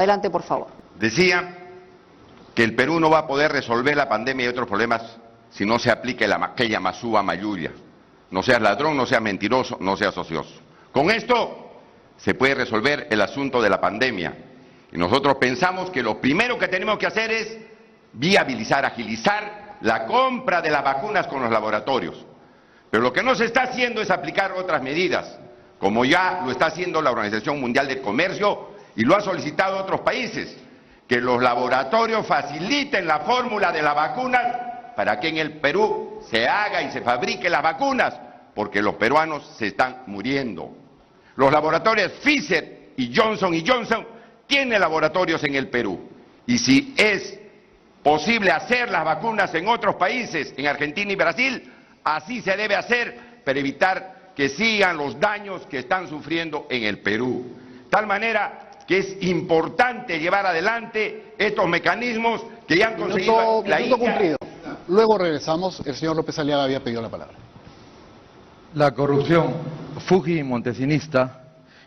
Adelante, por favor. Decía que el Perú no va a poder resolver la pandemia y otros problemas si no se aplique aquella masúa mayulla. No seas ladrón, no seas mentiroso, no seas ocioso. Con esto se puede resolver el asunto de la pandemia. Y nosotros pensamos que lo primero que tenemos que hacer es viabilizar, agilizar la compra de las vacunas con los laboratorios. Pero lo que no se está haciendo es aplicar otras medidas, como ya lo está haciendo la Organización Mundial del Comercio y lo ha solicitado otros países, que los laboratorios faciliten la fórmula de las vacunas para que en el Perú se haga y se fabrique las vacunas, porque los peruanos se están muriendo. Los laboratorios Pfizer y Johnson tienen laboratorios en el Perú, y si es posible hacer las vacunas en otros países, en Argentina y Brasil, así se debe hacer para evitar que sigan los daños que están sufriendo en el Perú. De tal manera que es importante llevar adelante estos mecanismos que ya han conseguido la Minuto cumplido. Luego regresamos. El señor López Aliaga había pedido la palabra. La corrupción fuji-montesinista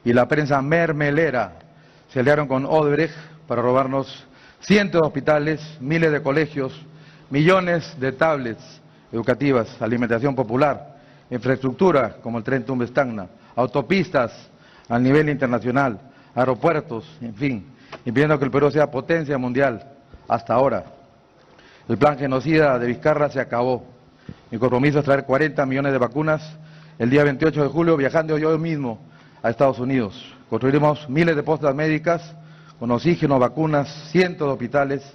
y la prensa mermelera se aliaron con Odebrecht para robarnos cientos de hospitales, miles de colegios, millones de tablets educativas, alimentación popular, infraestructura como el tren Tumbes-Tacna, autopistas a nivel internacional, aeropuertos, en fin, impidiendo que el Perú sea potencia mundial hasta ahora. El plan genocida de Vizcarra se acabó. Mi compromiso es traer 40 millones de vacunas el día 28 de julio, viajando yo mismo a Estados Unidos. Construiremos miles de postas médicas con oxígeno, vacunas, cientos de hospitales,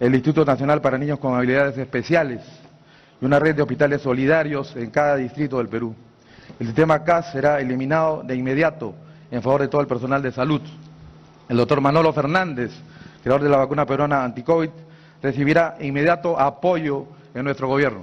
el Instituto Nacional para Niños con Habilidades Especiales y una red de hospitales solidarios en cada distrito del Perú. El sistema CAS será eliminado de inmediato en favor de todo el personal de salud. El doctor Manolo Fernández, creador de la vacuna peruana anti-COVID, recibirá inmediato apoyo en nuestro gobierno.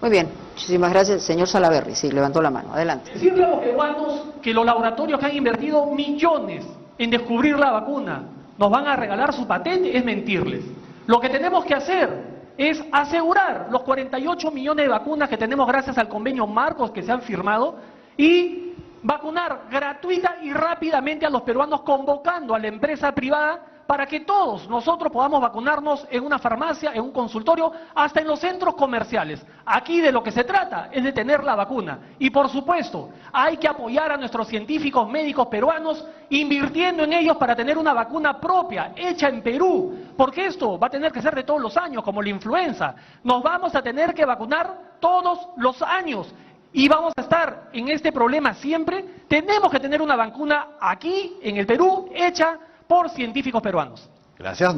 Muy bien, muchísimas gracias. Señor Salaverry, sí, levantó la mano. Adelante. Decirle a los peruanos que los laboratorios que han invertido millones en descubrir la vacuna nos van a regalar su patente es mentirles. Lo que tenemos que hacer es asegurar los 48 millones de vacunas que tenemos gracias al convenio Marcos que se han firmado y vacunar gratuita y rápidamente a los peruanos, convocando a la empresa privada para que todos nosotros podamos vacunarnos en una farmacia, en un consultorio, hasta en los centros comerciales. Aquí de lo que se trata es de tener la vacuna. Y por supuesto, hay que apoyar a nuestros científicos médicos peruanos, invirtiendo en ellos para tener una vacuna propia, hecha en Perú. Porque esto va a tener que ser de todos los años, como la influenza. Nos vamos a tener que vacunar todos los años. Y vamos a estar en este problema siempre. Tenemos que tener una vacuna aquí, en el Perú, hecha por científicos peruanos. Gracias.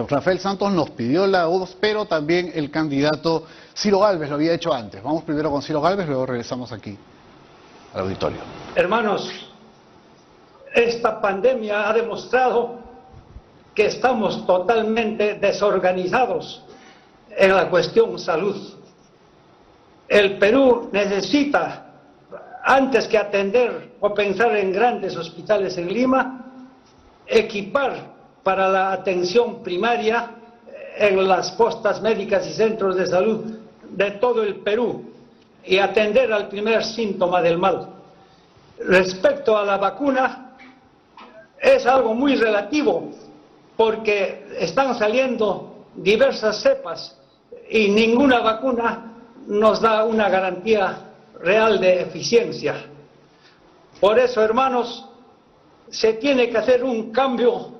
Rafael Santos nos pidió la voz, pero también el candidato Ciro Gálvez lo había hecho antes. Vamos primero con Ciro Gálvez, luego regresamos aquí al auditorio. Hermanos, esta pandemia ha demostrado que estamos totalmente desorganizados en la cuestión salud. El Perú necesita, antes que atender o pensar en grandes hospitales en Lima, equipar para la atención primaria en las postas médicas y centros de salud de todo el Perú y atender al primer síntoma del mal. Respecto a la vacuna, es algo muy relativo porque están saliendo diversas cepas y ninguna vacuna nos da una garantía real de eficiencia. Por eso, hermanos, se tiene que hacer un cambio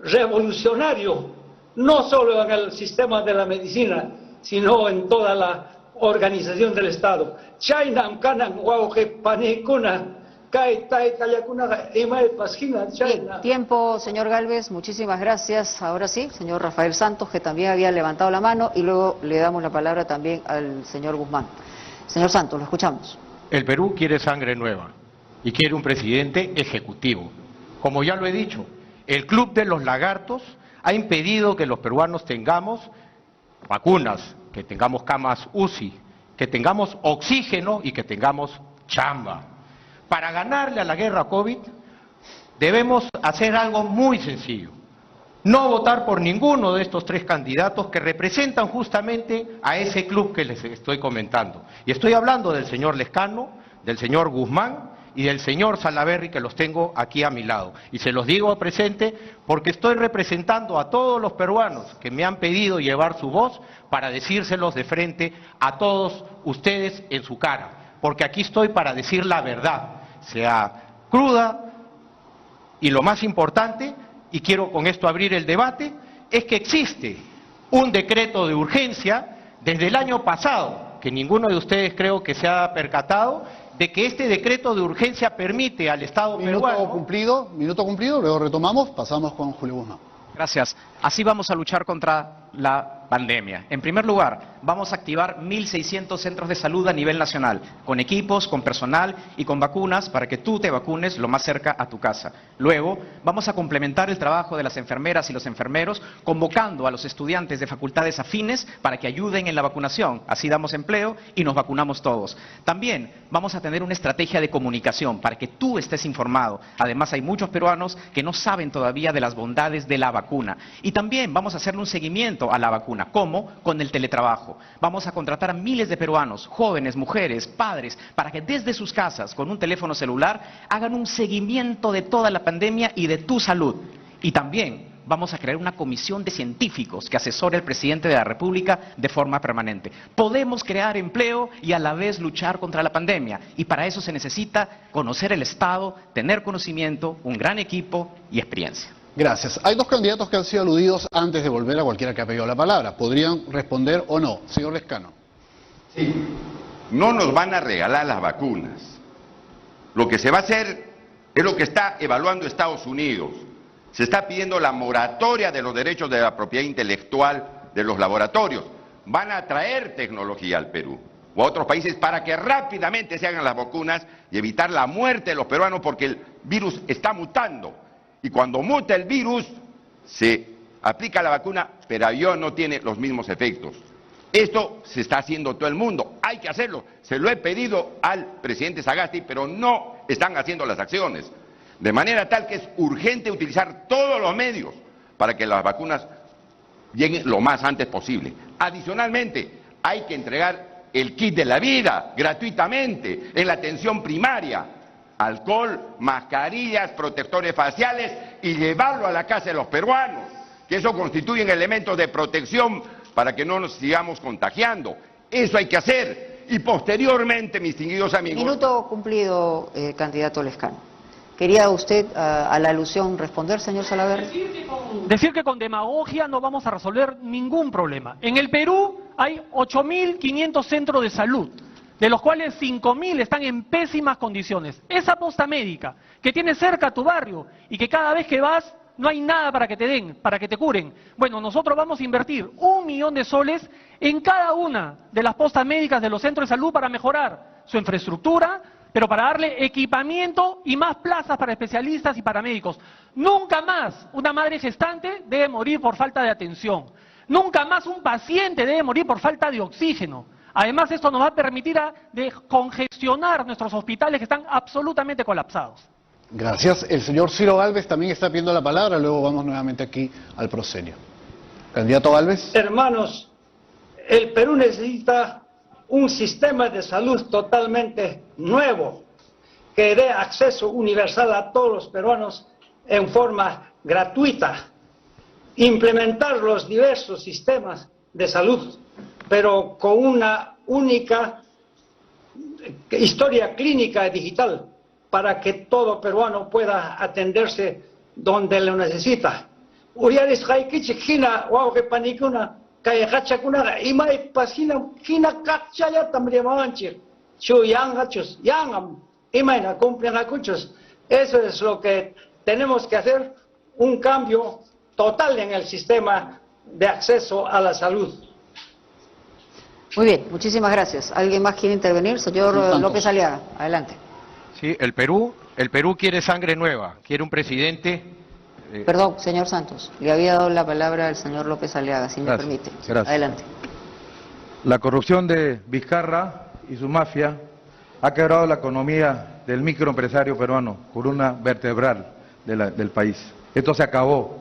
revolucionario, no solo en el sistema de la medicina, sino en toda la organización del Estado. Tiempo, señor Gálvez, muchísimas gracias. Ahora sí, señor Rafael Santos, que también había levantado la mano, y luego le damos la palabra también al señor Guzmán. Señor Santos, lo escuchamos. El Perú quiere sangre nueva y quiere un presidente ejecutivo. Como ya lo he dicho, el Club de los Lagartos ha impedido que los peruanos tengamos vacunas, que tengamos camas UCI, que tengamos oxígeno y que tengamos chamba. Para ganarle a la guerra COVID debemos hacer algo muy sencillo. No votar por ninguno de estos tres candidatos que representan justamente a ese club que les estoy comentando. Y estoy hablando del señor Lescano, del señor Guzmán y del señor Salaverry, que los tengo aquí a mi lado. Y se los digo presente porque estoy representando a todos los peruanos que me han pedido llevar su voz para decírselos de frente a todos ustedes en su cara. Porque aquí estoy para decir la verdad, sea cruda, y lo más importante, y quiero con esto abrir el debate, es que existe un decreto de urgencia desde el año pasado, que ninguno de ustedes creo que se ha percatado, de que este decreto de urgencia permite al Estado peruano... Minuto cumplido, luego retomamos, pasamos con Julio Guzmán. Gracias. Así vamos a luchar contra la pandemia. En primer lugar, vamos a activar 1.600 centros de salud a nivel nacional, con equipos, con personal y con vacunas para que tú te vacunes lo más cerca a tu casa. Luego, vamos a complementar el trabajo de las enfermeras y los enfermeros, convocando a los estudiantes de facultades afines para que ayuden en la vacunación. Así damos empleo y nos vacunamos todos. También vamos a tener una estrategia de comunicación para que tú estés informado. Además, hay muchos peruanos que no saben todavía de las bondades de la vacuna. Y también vamos a hacerle un seguimiento a la vacuna. ¿Cómo? Con el teletrabajo. Vamos a contratar a miles de peruanos, jóvenes, mujeres, padres, para que desde sus casas, con un teléfono celular, hagan un seguimiento de toda la pandemia y de tu salud. Y también vamos a crear una comisión de científicos que asesore al presidente de la República de forma permanente. Podemos crear empleo y a la vez luchar contra la pandemia. Y para eso se necesita conocer el Estado, tener conocimiento, un gran equipo y experiencia. Gracias. Hay dos candidatos que han sido aludidos antes de volver a cualquiera que ha pedido la palabra. ¿Podrían responder o no? Señor Lescano. Sí. No nos van a regalar las vacunas. Lo que se va a hacer es lo que está evaluando Estados Unidos. Se está pidiendo la moratoria de los derechos de la propiedad intelectual de los laboratorios. Van a traer tecnología al Perú o a otros países para que rápidamente se hagan las vacunas y evitar la muerte de los peruanos porque el virus está mutando. Y cuando muta el virus, se aplica la vacuna, pero aún no tiene los mismos efectos. Esto se está haciendo todo el mundo, hay que hacerlo. Se lo he pedido al presidente Sagasti, pero no están haciendo las acciones. De manera tal que es urgente utilizar todos los medios para que las vacunas lleguen lo más antes posible. Adicionalmente, hay que entregar el kit de la vida gratuitamente en la atención primaria. Alcohol, mascarillas, protectores faciales y llevarlo a la casa de los peruanos, que eso constituyen elementos de protección para que no nos sigamos contagiando. Eso hay que hacer. Y posteriormente, mis distinguidos amigos... Minuto cumplido, candidato Lescano. ¿Quería usted a la alusión responder, señor Salaverry? Decir que con demagogia no vamos a resolver ningún problema. En el Perú hay 8.500 centros de salud, de los cuales 5.000 están en pésimas condiciones. Esa posta médica que tienes cerca a tu barrio y que cada vez que vas no hay nada para que te den, para que te curen. Bueno, nosotros vamos a invertir 1 millón de soles en cada una de las postas médicas de los centros de salud para mejorar su infraestructura, pero para darle equipamiento y más plazas para especialistas y paramédicos. Nunca más una madre gestante debe morir por falta de atención. Nunca más un paciente debe morir por falta de oxígeno. Además, esto nos va a permitir congestionar nuestros hospitales que están absolutamente colapsados. Gracias. El señor Ciro Gálvez también está pidiendo la palabra, luego vamos nuevamente aquí al proscenio. Candidato Gálvez. Hermanos, el Perú necesita un sistema de salud totalmente nuevo, que dé acceso universal a todos los peruanos en forma gratuita. Implementar los diversos sistemas de salud, pero con una única historia clínica digital para que todo peruano pueda atenderse donde lo necesita. Uyaris haikichi hina wauke panikuna kayachakuna imay pasina hina kachaya tamriamanchi chu yangachus yangam imayna cumplen acuchos. Eso es lo que tenemos que hacer, un cambio total en el sistema de acceso a la salud. Muy bien, muchísimas gracias. ¿Alguien más quiere intervenir? Señor López Aliaga, adelante. Sí, el Perú quiere sangre nueva, quiere un presidente... Perdón, señor Santos, le había dado la palabra al señor López Aliaga, si me permite. Gracias. Adelante. La corrupción de Vizcarra y su mafia ha quebrado la economía del microempresario peruano, columna vertebral del país. Esto se acabó.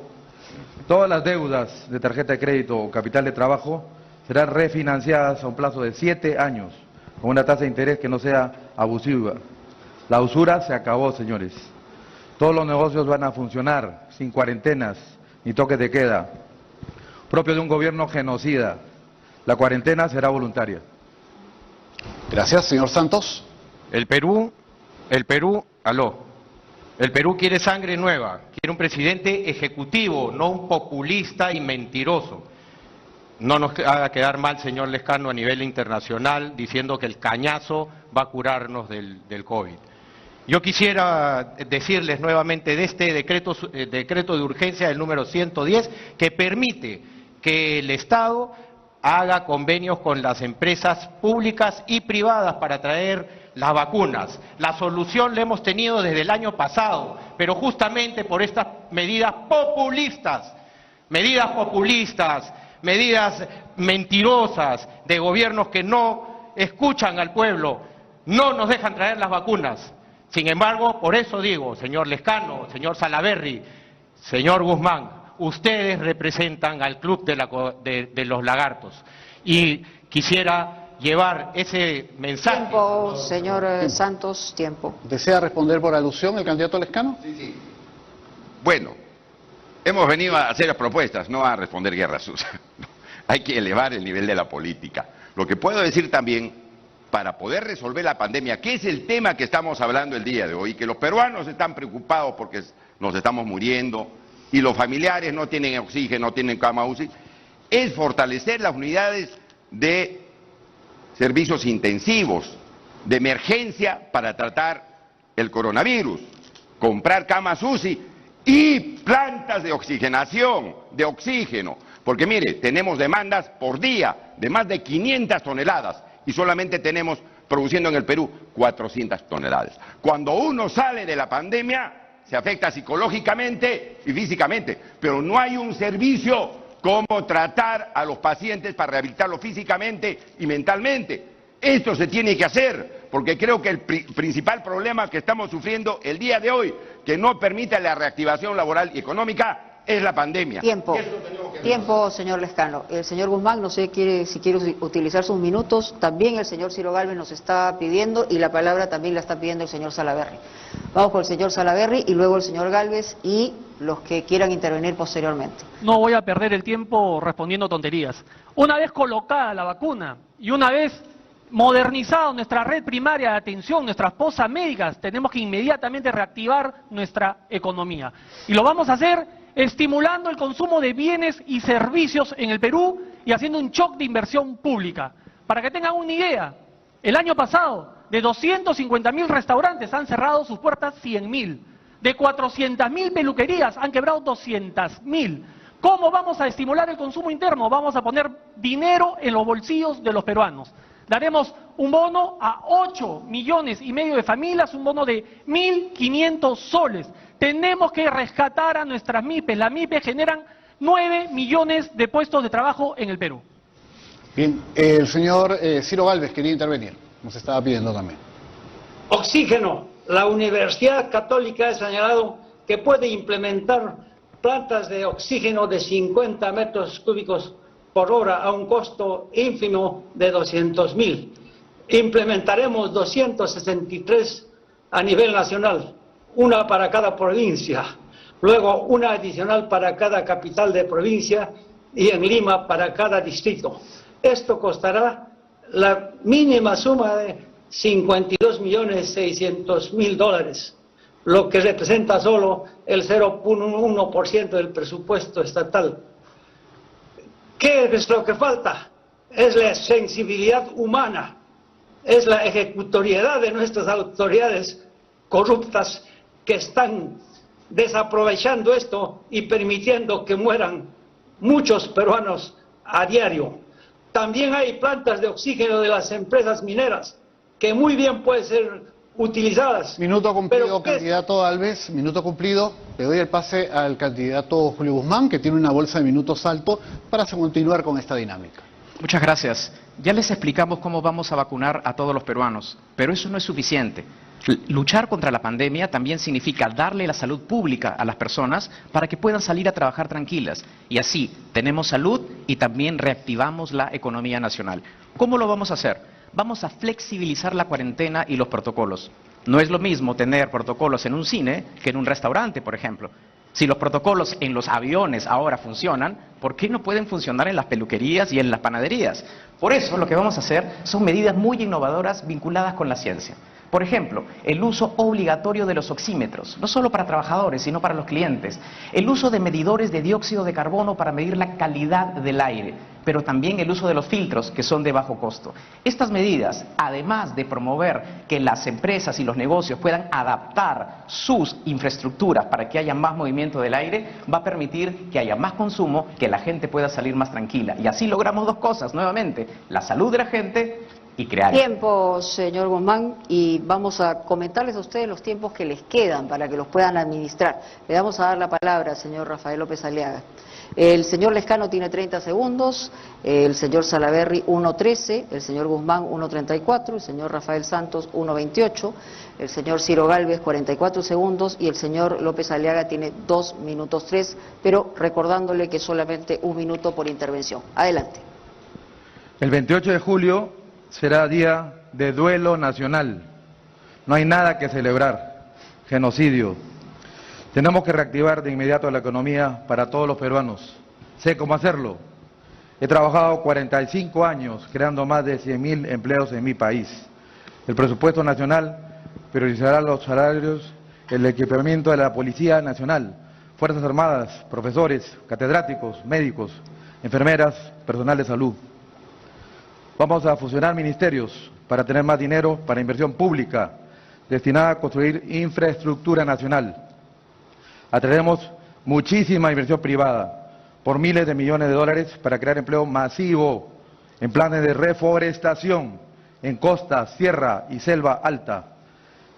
Todas las deudas de tarjeta de crédito o capital de trabajo serán refinanciadas a un plazo de 7 años, con una tasa de interés que no sea abusiva. La usura se acabó, señores. Todos los negocios van a funcionar sin cuarentenas ni toques de queda, propio de un gobierno genocida. La cuarentena será voluntaria. Gracias, señor Santos. El Perú quiere sangre nueva, quiere un presidente ejecutivo, no un populista y mentiroso. No nos haga quedar mal, señor Lescano, a nivel internacional, diciendo que el cañazo va a curarnos del COVID. Yo quisiera decirles nuevamente de este decreto de urgencia del número 110, que permite que el Estado haga convenios con las empresas públicas y privadas para traer las vacunas. La solución la hemos tenido desde el año pasado, pero justamente por estas medidas populistas, medidas mentirosas de gobiernos que no escuchan al pueblo, no nos dejan traer las vacunas. Sin embargo, por eso digo, señor Lescano, señor Salaverry, señor Guzmán, ustedes representan al club de los lagartos. Y quisiera llevar ese mensaje. Tiempo, señor Santos, tiempo. ¿Desea responder por alusión el candidato Lescano? Sí. Bueno, hemos venido a hacer propuestas, no a responder guerra sucia. Hay que elevar el nivel de la política. Lo que puedo decir también, para poder resolver la pandemia, que es el tema que estamos hablando el día de hoy, que los peruanos están preocupados porque nos estamos muriendo y los familiares no tienen oxígeno, no tienen cama UCI, es fortalecer las unidades de servicios intensivos, de emergencia para tratar el coronavirus, comprar camas UCI y plantas de oxigenación, de oxígeno, porque mire, tenemos demandas por día de más de 500 toneladas y solamente tenemos produciendo en el Perú 400 toneladas. Cuando uno sale de la pandemia, se afecta psicológicamente y físicamente, pero no hay un servicio como tratar a los pacientes para rehabilitarlos físicamente y mentalmente. Esto se tiene que hacer, porque creo que el principal problema que estamos sufriendo el día de hoy, que no permite la reactivación laboral y económica, es la pandemia. Tiempo, señor Lescano. El señor Guzmán, no sé si quiere utilizar sus minutos. También el señor Ciro Gálvez nos está pidiendo y la palabra también la está pidiendo el señor Salaverry. Vamos con el señor Salaverry y luego el señor Gálvez y los que quieran intervenir posteriormente. No voy a perder el tiempo respondiendo tonterías. Una vez colocada la vacuna y una vez modernizado nuestra red primaria de atención, nuestras posas médicas, tenemos que inmediatamente reactivar nuestra economía. Y lo vamos a hacer estimulando el consumo de bienes y servicios en el Perú y haciendo un shock de inversión pública. Para que tengan una idea, el año pasado, de 250.000 restaurantes han cerrado sus puertas 100.000. De 400.000 peluquerías han quebrado 200.000. ¿Cómo vamos a estimular el consumo interno? Vamos a poner dinero en los bolsillos de los peruanos. Daremos un bono a 8,5 millones de familias, un bono de 1.500 soles. Tenemos que rescatar a nuestras MIPES. Las MIPES generan 9 millones de puestos de trabajo en el Perú. Bien, el señor Ciro Gálvez quería intervenir, nos estaba pidiendo también. Oxígeno. La Universidad Católica ha señalado que puede implementar plantas de oxígeno de 50 metros cúbicos por hora a un costo ínfimo de 200.000. Implementaremos 263 a nivel nacional, una para cada provincia, luego una adicional para cada capital de provincia y en Lima para cada distrito. Esto costará la mínima suma de $52.600.000, lo que representa solo el 0,1% del presupuesto estatal. ¿Qué es lo que falta? Es la sensibilidad humana, es la ejecutoriedad de nuestras autoridades corruptas que están desaprovechando esto y permitiendo que mueran muchos peruanos a diario. También hay plantas de oxígeno de las empresas mineras que muy bien pueden ser utilizadas. Minuto cumplido, candidato Alves, minuto cumplido. Le doy el pase al candidato Julio Guzmán, que tiene una bolsa de minutos alto, para continuar con esta dinámica. Muchas gracias. Ya les explicamos cómo vamos a vacunar a todos los peruanos, pero eso no es suficiente. Luchar contra la pandemia también significa darle la salud pública a las personas para que puedan salir a trabajar tranquilas. Y así tenemos salud y también reactivamos la economía nacional. ¿Cómo lo vamos a hacer? Vamos a flexibilizar la cuarentena y los protocolos. No es lo mismo tener protocolos en un cine que en un restaurante, por ejemplo. Si los protocolos en los aviones ahora funcionan, ¿por qué no pueden funcionar en las peluquerías y en las panaderías? Por eso lo que vamos a hacer son medidas muy innovadoras vinculadas con la ciencia. Por ejemplo, el uso obligatorio de los oxímetros, no solo para trabajadores, sino para los clientes. El uso de medidores de dióxido de carbono para medir la calidad del aire, pero también el uso de los filtros, que son de bajo costo. Estas medidas, además de promover que las empresas y los negocios puedan adaptar sus infraestructuras para que haya más movimiento del aire, va a permitir que haya más consumo, que la gente pueda salir más tranquila. Y así logramos dos cosas, nuevamente, la salud de la gente y crear. Tiempo, señor Guzmán, y vamos a comentarles a ustedes los tiempos que les quedan para que los puedan administrar. Le vamos a dar la palabra al señor Rafael López Aliaga. El señor Lescano tiene 30 segundos, el señor Salaverry 1.13, el señor Guzmán 1.34, el señor Rafael Santos 1.28, el señor Ciro Gálvez 44 segundos y el señor López Aliaga tiene 2 minutos 3, pero recordándole que solamente 1 minuto por intervención. Adelante. El 28 de julio será día de duelo nacional. No hay nada que celebrar. Genocidio. Tenemos que reactivar de inmediato la economía para todos los peruanos. Sé cómo hacerlo. He trabajado 45 años creando más de 100.000 empleos en mi país. El presupuesto nacional priorizará los salarios, el equipamiento de la Policía Nacional, Fuerzas Armadas, profesores, catedráticos, médicos, enfermeras, personal de salud. Vamos a fusionar ministerios para tener más dinero para inversión pública destinada a construir infraestructura nacional. Atraeremos muchísima inversión privada por miles de millones de dólares para crear empleo masivo en planes de reforestación en costa, sierra y selva alta.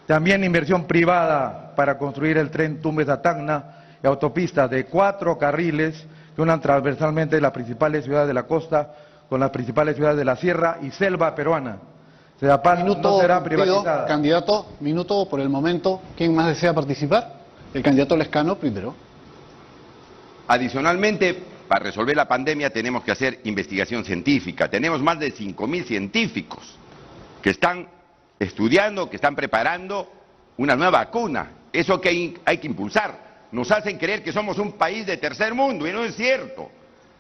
También inversión privada para construir el tren Tumbes a Tacna y autopistas de 4 carriles que unan transversalmente las principales ciudades de la costa con las principales ciudades de la sierra y selva peruana. Sedapal no será privatizada. Candidato, minuto por el momento. ¿Quién más desea participar? El candidato Lescano primero. Adicionalmente, para resolver la pandemia tenemos que hacer investigación científica. Tenemos más de 5.000 científicos que están estudiando, que están preparando una nueva vacuna. Eso que hay que impulsar. Nos hacen creer que somos un país de tercer mundo y no es cierto.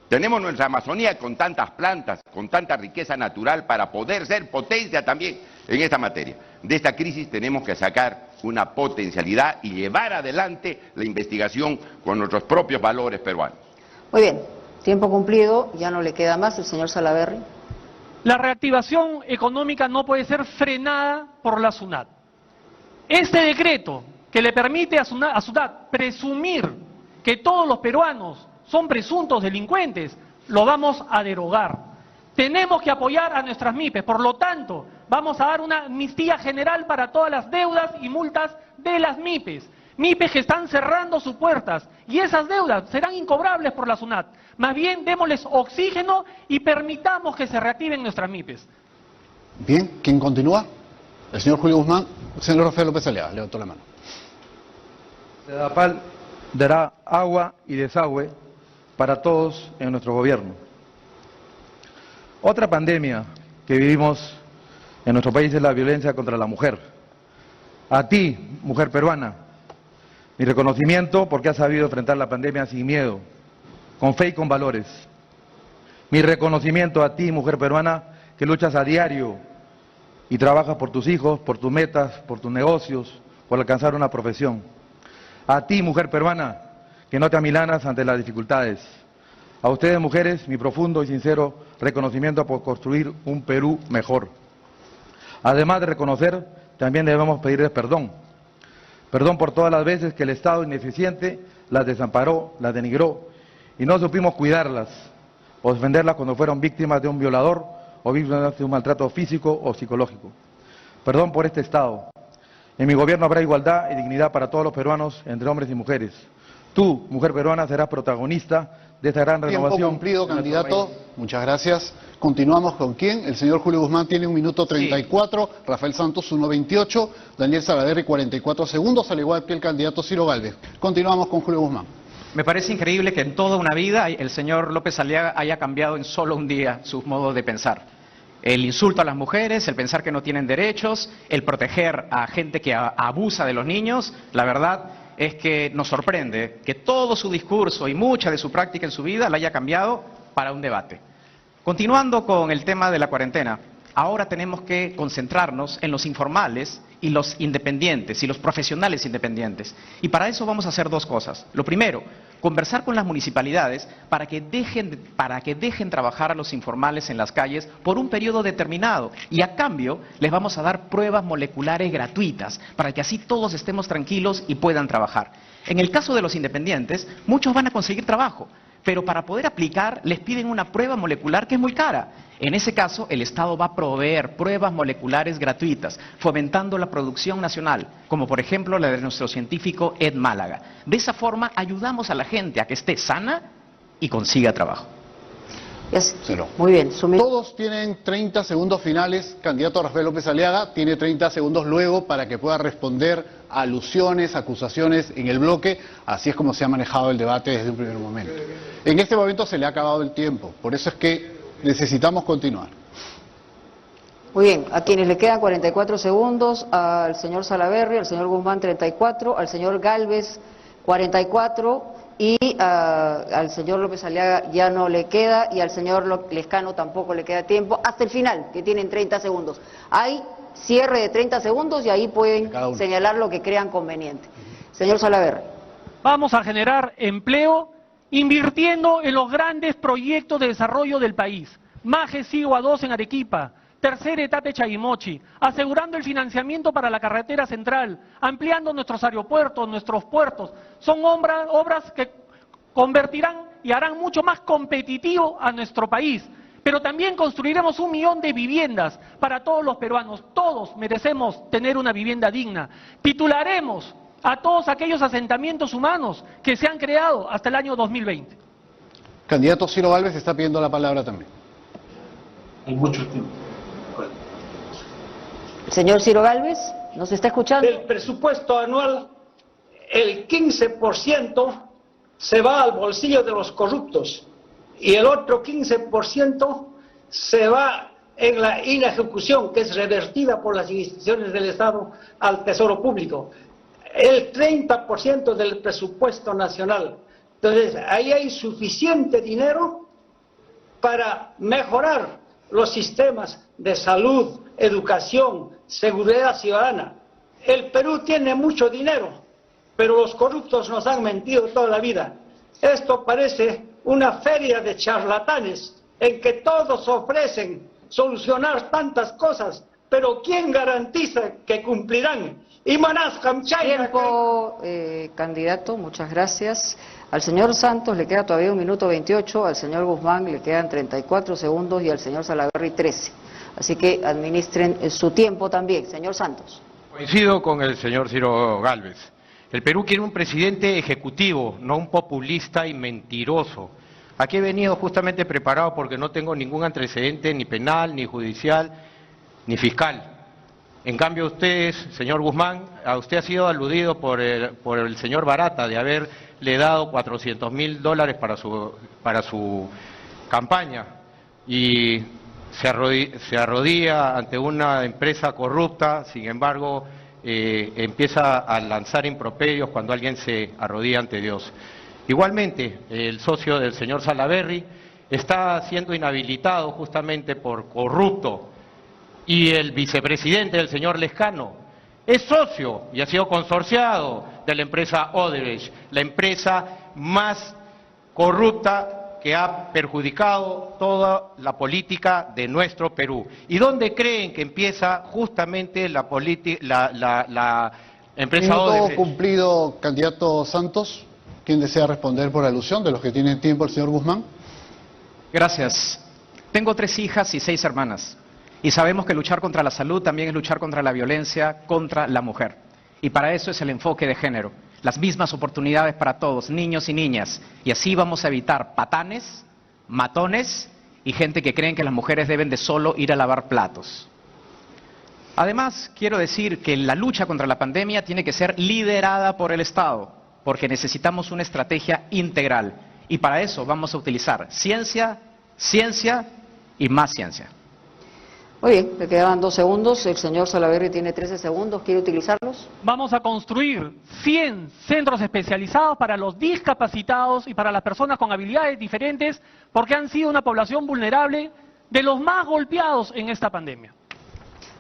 Tenemos nuestra Amazonía con tantas plantas, con tanta riqueza natural para poder ser potencia también en esta materia. De esta crisis tenemos que sacar una potencialidad y llevar adelante la investigación con nuestros propios valores peruanos. Muy bien, tiempo cumplido, ya no le queda más. El señor Salaverry. La reactivación económica no puede ser frenada por la SUNAT. Este decreto que le permite a SUNAT presumir que todos los peruanos son presuntos delincuentes, lo vamos a derogar. Tenemos que apoyar a nuestras MIPES, por lo tanto, vamos a dar una amnistía general para todas las deudas y multas de las MIPES. MIPES que están cerrando sus puertas y esas deudas serán incobrables por la SUNAT. Más bien, démosles oxígeno y permitamos que se reactiven nuestras MIPES. Bien, ¿quién continúa? El señor Julio Guzmán, el señor Rafael López Aliaga, levantó la mano. Sedapal dará agua y desagüe para todos en nuestro gobierno. Otra pandemia que vivimos en nuestro país es la violencia contra la mujer. A ti, mujer peruana, mi reconocimiento porque has sabido enfrentar la pandemia sin miedo, con fe y con valores. Mi reconocimiento a ti, mujer peruana, que luchas a diario y trabajas por tus hijos, por tus metas, por tus negocios, por alcanzar una profesión. A ti, mujer peruana, que no te amilanas ante las dificultades. A ustedes, mujeres, mi profundo y sincero reconocimiento por construir un Perú mejor. Además de reconocer, también debemos pedirles perdón. Perdón por todas las veces que el Estado ineficiente las desamparó, las denigró y no supimos cuidarlas o defenderlas cuando fueron víctimas de un violador o víctimas de un maltrato físico o psicológico. Perdón por este Estado. En mi gobierno habrá igualdad y dignidad para todos los peruanos, entre hombres y mujeres. Tú, mujer peruana, serás protagonista de esta gran renovación. Tiempo cumplido, candidato. Muchas gracias. Continuamos con quién. El señor Julio Guzmán tiene 1 minuto 34, sí. Rafael Santos 1.28, Daniel Salaverry 44 segundos, al igual que el candidato Ciro Gálvez. Continuamos con Julio Guzmán. Me parece increíble que en toda una vida el señor López Aliaga haya cambiado en solo un día sus modos de pensar. El insulto a las mujeres, el pensar que no tienen derechos, el proteger a gente que abusa de los niños, la verdad es que nos sorprende que todo su discurso y mucha de su práctica en su vida la haya cambiado para un debate. Continuando con el tema de la cuarentena, ahora tenemos que concentrarnos en los informales y los independientes y los profesionales independientes. Y para eso vamos a hacer dos cosas. Lo primero, conversar con las municipalidades para que dejen trabajar a los informales en las calles por un periodo determinado. Y a cambio les vamos a dar pruebas moleculares gratuitas para que así todos estemos tranquilos y puedan trabajar. En el caso de los independientes, muchos van a conseguir trabajo, pero para poder aplicar les piden una prueba molecular que es muy cara. En ese caso, el Estado va a proveer pruebas moleculares gratuitas, fomentando la producción nacional, como por ejemplo la de nuestro científico Ed Málaga. De esa forma, ayudamos a la gente a que esté sana y consiga trabajo. Muy bien. Todos tienen 30 segundos finales. Candidato Rafael López Aliaga tiene 30 segundos luego para que pueda responder a alusiones, acusaciones en el bloque. Así es como se ha manejado el debate desde un primer momento. En este momento se le ha acabado el tiempo. Por eso es que necesitamos continuar. Muy bien, a quienes le quedan 44 segundos, al señor Salaverry, al señor Guzmán 34, al señor Gálvez 44 y al señor López Aliaga ya no le queda y al señor Lescano tampoco le queda tiempo hasta el final, que tienen 30 segundos. Hay cierre de 30 segundos y ahí pueden señalar lo que crean conveniente. Señor Salaverry. Vamos a generar empleo invirtiendo en los grandes proyectos de desarrollo del país. Maje Sigua 2 en Arequipa, tercera etapa de Chayimochi, asegurando el financiamiento para la carretera central, ampliando nuestros aeropuertos, nuestros puertos. Son obras que convertirán y harán mucho más competitivo a nuestro país. Pero también construiremos 1 millón de viviendas para todos los peruanos. Todos merecemos tener una vivienda digna. Titularemos a todos aquellos asentamientos humanos que se han creado hasta el año 2020. Candidato Ciro Gálvez está pidiendo la palabra también. Hay mucho tiempo. Señor Ciro Gálvez, ¿nos está escuchando? Del presupuesto anual, el 15% se va al bolsillo de los corruptos y el otro 15% se va en la inejecución, que es revertida por las instituciones del Estado al Tesoro Público. El 30% del presupuesto nacional. Entonces, ahí hay suficiente dinero para mejorar los sistemas de salud, educación, seguridad ciudadana. El Perú tiene mucho dinero, pero los corruptos nos han mentido toda la vida. Esto parece una feria de charlatanes en que todos ofrecen solucionar tantas cosas, pero ¿quién garantiza que cumplirán? Tiempo, candidato, muchas gracias. Al señor Santos le queda todavía 1 minuto 28, al señor Guzmán le quedan 34 segundos y al señor Salaverry 13. Así que administren su tiempo también. Señor Santos. Coincido con el señor Ciro Gálvez. El Perú quiere un presidente ejecutivo, no un populista y mentiroso. Aquí he venido justamente preparado porque no tengo ningún antecedente ni penal, ni judicial, ni fiscal. En cambio ustedes, señor Guzmán, a usted ha sido aludido por el señor Barata de haberle dado $400.000 para su campaña y se arrodilla ante una empresa corrupta, sin embargo empieza a lanzar improperios cuando alguien se arrodilla ante Dios. Igualmente, el socio del señor Salaverry está siendo inhabilitado justamente por corrupto. Y el vicepresidente del señor Lescano es socio y ha sido consorciado de la empresa Odebrecht, la empresa más corrupta que ha perjudicado toda la política de nuestro Perú. ¿Y dónde creen que empieza justamente la empresa Odebrecht? Minuto cumplido, candidato Santos. ¿Quién desea responder por alusión de los que tienen tiempo, el señor Guzmán? Gracias. Tengo 3 hijas y 6 hermanas. Y sabemos que luchar contra la salud también es luchar contra la violencia contra la mujer. Y para eso es el enfoque de género. Las mismas oportunidades para todos, niños y niñas. Y así vamos a evitar patanes, matones y gente que creen que las mujeres deben de solo ir a lavar platos. Además, quiero decir que la lucha contra la pandemia tiene que ser liderada por el Estado, porque necesitamos una estrategia integral. Y para eso vamos a utilizar ciencia, ciencia y más ciencia. Muy bien, le quedaban 2 segundos. El señor Salaverry tiene 13 segundos. ¿Quiere utilizarlos? Vamos a construir 100 centros especializados para los discapacitados y para las personas con habilidades diferentes, porque han sido una población vulnerable de los más golpeados en esta pandemia.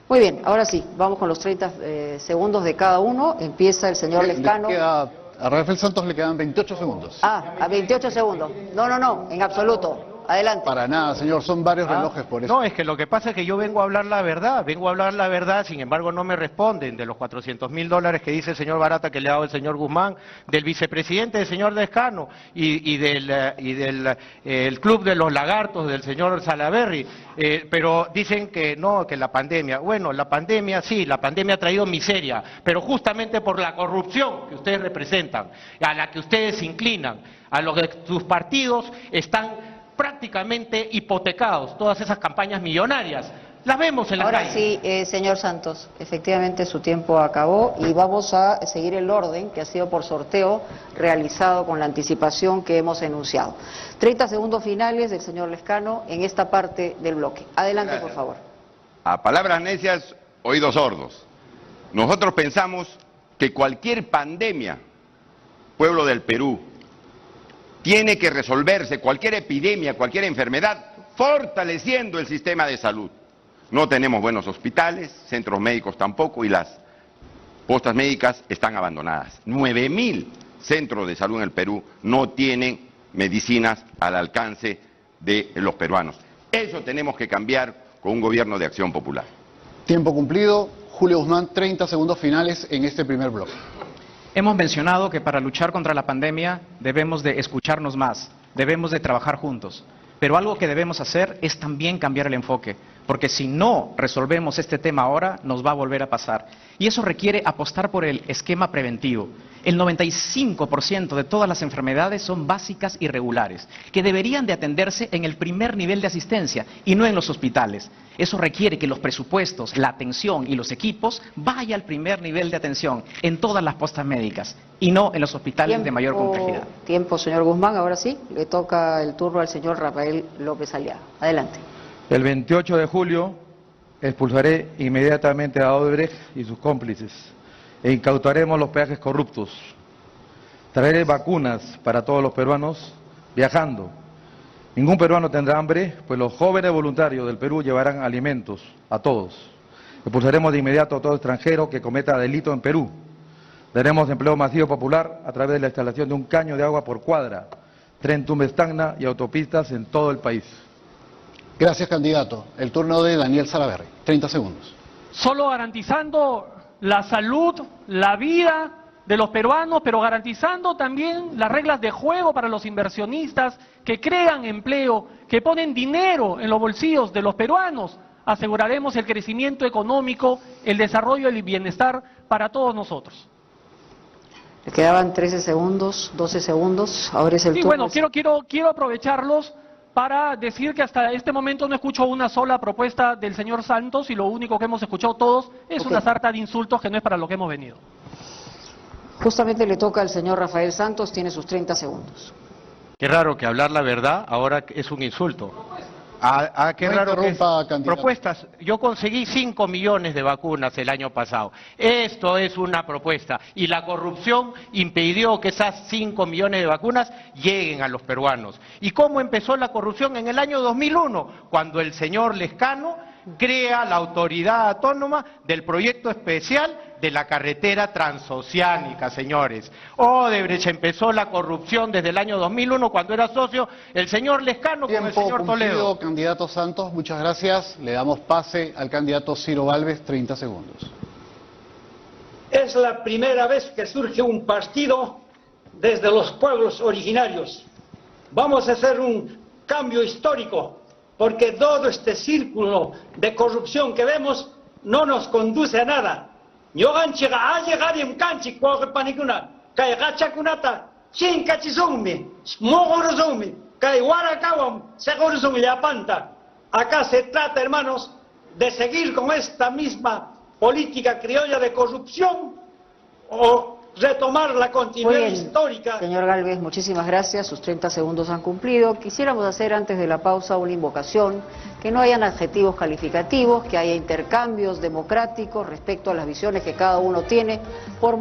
Muy bien, ahora sí, vamos con los 30 segundos de cada uno. Empieza el señor Lescano. A Rafael Santos le quedan 28 segundos. A 28 segundos. No, en absoluto. Adelante. Para nada, señor, son varios relojes por eso. No, es que lo que pasa es que yo vengo a hablar la verdad, sin embargo no me responden de los $400.000 que dice el señor Barata que le ha dado el señor Guzmán, del vicepresidente del señor Lescano y del el club de los lagartos del señor Salaverry, pero dicen que no, que la pandemia. Bueno, la pandemia sí, la pandemia ha traído miseria, pero justamente por la corrupción que ustedes representan, a la que ustedes se inclinan, a lo que sus partidos están prácticamente hipotecados, todas esas campañas millonarias, las vemos en la calle. Ahora sí, señor Santos, efectivamente su tiempo acabó y vamos a seguir el orden que ha sido por sorteo realizado con la anticipación que hemos enunciado. 30 segundos finales del señor Lescano en esta parte del bloque. Adelante, por favor. A palabras necias, oídos sordos. Nosotros pensamos que cualquier pandemia, pueblo del Perú, tiene que resolverse, cualquier epidemia, cualquier enfermedad, fortaleciendo el sistema de salud. No tenemos buenos hospitales, centros médicos tampoco, y las postas médicas están abandonadas. 9.000 centros de salud en el Perú no tienen medicinas al alcance de los peruanos. Eso tenemos que cambiar con un gobierno de acción popular. Tiempo cumplido. Julio Guzmán, 30 segundos finales en este primer bloque. Hemos mencionado que para luchar contra la pandemia debemos de escucharnos más, debemos de trabajar juntos. Pero algo que debemos hacer es también cambiar el enfoque, porque si no resolvemos este tema ahora, nos va a volver a pasar. Y eso requiere apostar por el esquema preventivo. El 95% de todas las enfermedades son básicas y regulares, que deberían de atenderse en el primer nivel de asistencia y no en los hospitales. Eso requiere que los presupuestos, la atención y los equipos vaya al primer nivel de atención en todas las postas médicas y no en los hospitales de mayor complejidad. Tiempo, señor Guzmán. Ahora sí, le toca el turno al señor Rafael López Aliaga. Adelante. El 28 de julio expulsaré inmediatamente a Odebrecht y sus cómplices e incautaremos los peajes corruptos. Traeré vacunas para todos los peruanos viajando. Ningún peruano tendrá hambre, pues los jóvenes voluntarios del Perú llevarán alimentos a todos. Expulsaremos de inmediato a todo extranjero que cometa delito en Perú. Daremos empleo masivo popular a través de la instalación de un caño de agua por cuadra, tren Tumbes-Tacna y autopistas en todo el país. Gracias, candidato. El turno de Daniel Salaverry. 30 segundos. Solo garantizando la salud, la vida de los peruanos, pero garantizando también las reglas de juego para los inversionistas que crean empleo, que ponen dinero en los bolsillos de los peruanos, aseguraremos el crecimiento económico, el desarrollo y el bienestar para todos nosotros. Le quedaban 13 segundos, 12 segundos, ahora es el turno. Bueno, quiero aprovecharlos para decir que hasta este momento no escucho una sola propuesta del señor Santos y lo único que hemos escuchado todos es una sarta de insultos que no es para lo que hemos venido. Justamente le toca al señor Rafael Santos, tiene sus 30 segundos. Qué raro que hablar la verdad ahora es un insulto. Qué No raro que interrumpa, candidato. propuestas. Yo conseguí 5 millones de vacunas el año pasado. Esto es una propuesta. Y la corrupción impidió que esas 5 millones de vacunas lleguen a los peruanos. ¿Y cómo empezó la corrupción? En el año 2001, cuando el señor Lescano crea la autoridad autónoma del proyecto especial de la carretera transoceánica, señores. Odebrecht empezó la corrupción desde el año 2001 cuando era socio el señor Lescano con el señor Toledo. Candidato Santos, muchas gracias. Le damos pase al candidato Ciro Gálvez, 30 segundos. Es la primera vez que surge un partido desde los pueblos originarios. Vamos a hacer un cambio histórico, porque todo este círculo de corrupción que vemos no nos conduce a nada. Acá se trata, hermanos, de seguir con esta misma política criolla de corrupción o retomar la Muy continuidad bien, histórica. señor Gálvez, muchísimas gracias. Sus 30 segundos han cumplido. Quisiéramos hacer antes de la pausa una invocación, que no hayan adjetivos calificativos, que haya intercambios democráticos respecto a las visiones que cada uno tiene. Por